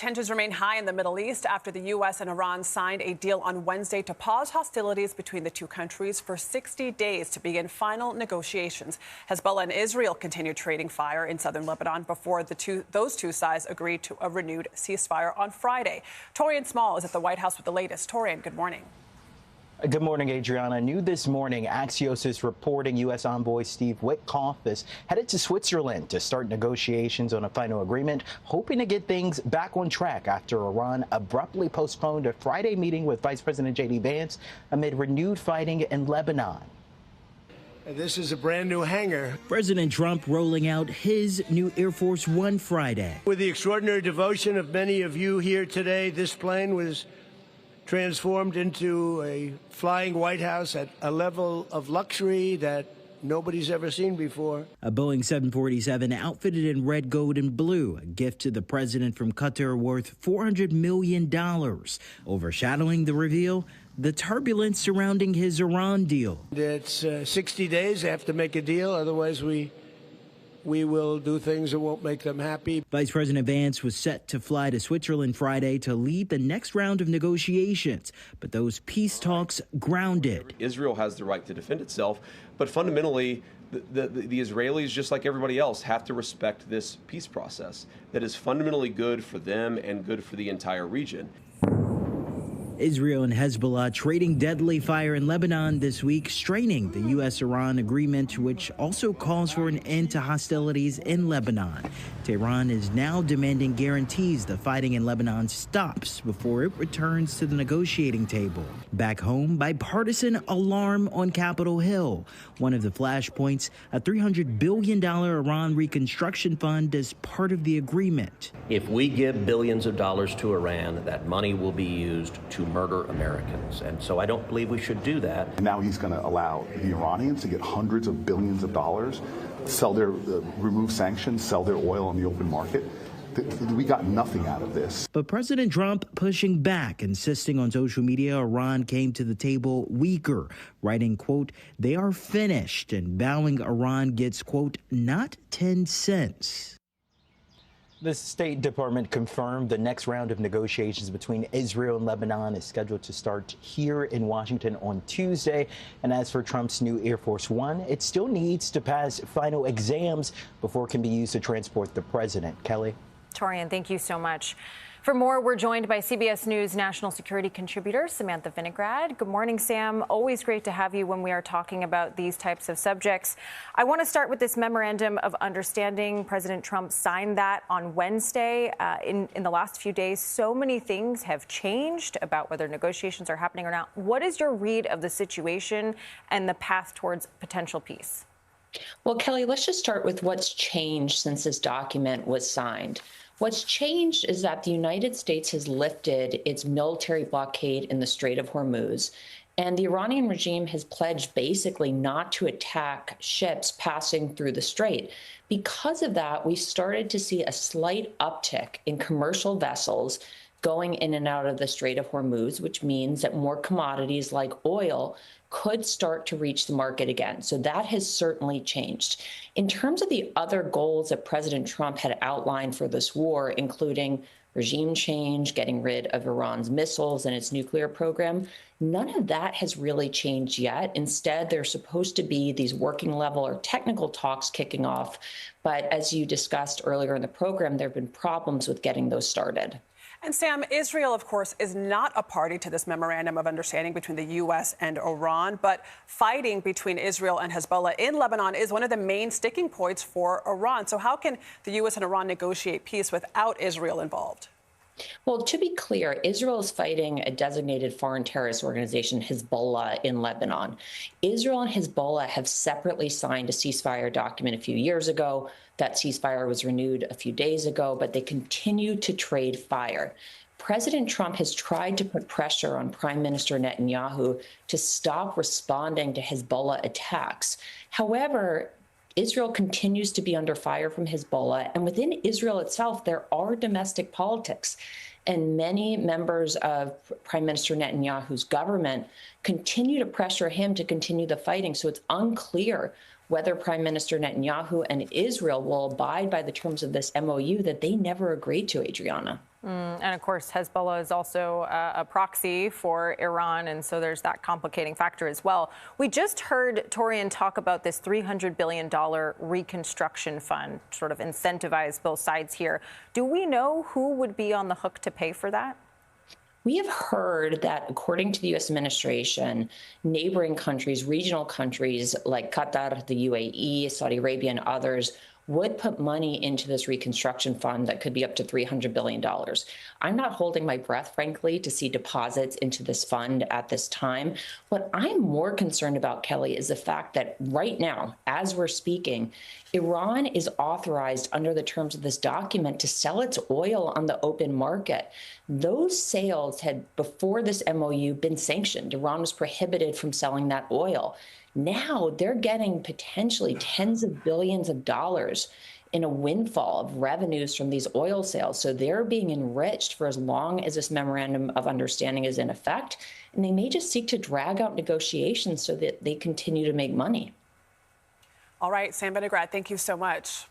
Tensions remain high in the Middle East after the U.S. and Iran signed a deal on Wednesday to pause hostilities between the two countries for 60 days to begin final negotiations. Hezbollah and Israel continued trading fire in southern Lebanon before those two sides agreed to a renewed ceasefire on Friday. Torian Small is at the White House with the latest. Torian, good morning. Good morning, Adriana. New this morning, Axios is reporting U.S. envoy Steve Witkoff is headed to Switzerland to start negotiations on a final agreement, hoping to get things back on track after Iran abruptly postponed a Friday meeting with Vice President J.D. Vance amid renewed fighting in Lebanon. This is a brand new hangar. President Trump rolling out his new Air Force One Friday. With the extraordinary devotion of many of you here today, this plane was transformed into a flying White House at a level of luxury that nobody's ever seen before. A Boeing 747 outfitted in red, gold, and blue, a gift to the president from Qatar worth $400 million. Overshadowing the reveal, the turbulence surrounding his Iran deal. It's 60 days. They have to make a deal, otherwise we will do things that won't make them happy. Vice President Vance was set to fly to Switzerland Friday to lead the next round of negotiations, but those peace talks grounded. Israel has the right to defend itself, but fundamentally, the Israelis, just like everybody else, have to respect this peace process that is fundamentally good for them and good for the entire region. Israel and Hezbollah trading deadly fire in Lebanon this week, straining the U.S. Iran agreement, which also calls for an end to hostilities in Lebanon. Tehran is now demanding guarantees the fighting in Lebanon stops before it returns to the negotiating table. Back home, bipartisan alarm on Capitol Hill. One of the flashpoints, a $300 billion Iran reconstruction fund as part of the agreement. If we give billions of dollars to Iran, that money will be used to murder Americans. And so I don't believe we should do that. Now he's going to allow the Iranians to get hundreds of billions of dollars, sell their, remove sanctions, sell their oil on the open market. We got nothing out of this. But President Trump pushing back, insisting on social media Iran came to the table weaker, writing, quote, "They are finished," and vowing Iran gets, quote, "not 10 cents. The State Department confirmed the next round of negotiations between Israel and Lebanon is scheduled to start here in Washington on Tuesday. And as for Trump's new Air Force One, it still needs to pass final exams before it can be used to transport the president. Kelly? Torian, thank you so much. For more, we're joined by CBS News national security contributor Samantha Vinograd. Good morning, Sam. Always great to have you when we are talking about these types of subjects. I want to start with this memorandum of understanding. President Trump signed that on Wednesday. In the last few days, so many things have changed about whether negotiations are happening or not. What is your read of the situation and the path towards potential peace? Well, Kelly, let's just start with what's changed since this document was signed. What's changed is that the United States has lifted its military blockade in the Strait of Hormuz, and the Iranian regime has pledged basically not to attack ships passing through the strait. Because of that, we started to see a slight uptick in commercial vessels going in and out of the Strait of Hormuz, which means that more commodities like oil could start to reach the market again. So that has certainly changed. In terms of the other goals that President Trump had outlined for this war, including regime change, getting rid of Iran's missiles and its nuclear program, none of that has really changed yet. Instead, there's supposed to be these working level or technical talks kicking off. But as you discussed earlier in the program, there have been problems with getting those started. And Sam, Israel, of course, is not a party to this memorandum of understanding between the U.S. and Iran, but fighting between Israel and Hezbollah in Lebanon is one of the main sticking points for Iran. So how can the U.S. and Iran negotiate peace without Israel involved? Well, to be clear, Israel is fighting a designated foreign terrorist organization, Hezbollah, in Lebanon. Israel and Hezbollah have separately signed a ceasefire document a few years ago. That ceasefire was renewed a few days ago, but they continue to trade fire. President Trump has tried to put pressure on Prime Minister Netanyahu to stop responding to Hezbollah attacks. However, Israel continues to be under fire from Hezbollah, and within Israel itself, there are domestic politics. And many members of Prime Minister Netanyahu's government continue to pressure him to continue the fighting. So it's unclear whether Prime Minister Netanyahu and Israel will abide by the terms of this MOU that they never agreed to, Adriana. And of course, Hezbollah is also a proxy for Iran, and so there's that complicating factor as well. We just heard Torian talk about this $300 billion reconstruction fund, sort of incentivize both sides here. Do we know who would be on the hook to pay for that? We have heard that, according to the U.S. administration, neighboring countries, regional countries like Qatar, the UAE, Saudi Arabia, and others would put money into this reconstruction fund that could be up to $300 billion. I'm not holding my breath, frankly, to see deposits into this fund at this time. What I'm more concerned about, Kelly, is the fact that right now, as we're speaking, Iran is authorized under the terms of this document to sell its oil on the open market. Those sales had, before this MOU, been sanctioned. Iran was prohibited from selling that oil. Now they're getting potentially tens of billions of dollars in a windfall of revenues from these oil sales. So they're being enriched for as long as this memorandum of understanding is in effect. And they may just seek to drag out negotiations so that they continue to make money. All right, Sam Vinograd, thank you so much.